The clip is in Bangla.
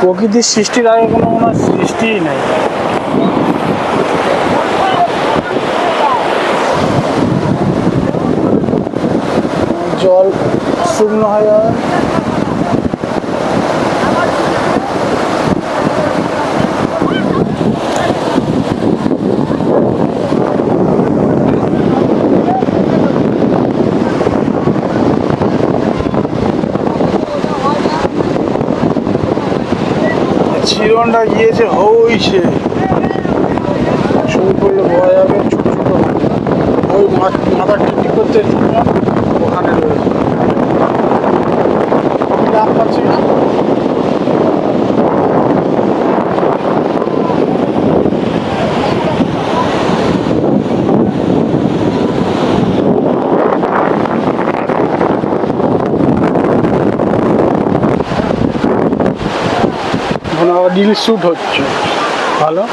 প্রকৃতির সৃষ্টির আগে কোনো সৃষ্টিই নেই। জল শুকনো হয়ে যাবে। চিরনটা গিয়েছে হইছে, ছবি করলে বোঝা যাবে। ছোট ছোট ওই মাথা টিকটিক করতে ওখানে রয়েছে। লাভ পাচ্ছি না। এখন আবার রিল শ্যুট হচ্ছে ভালো।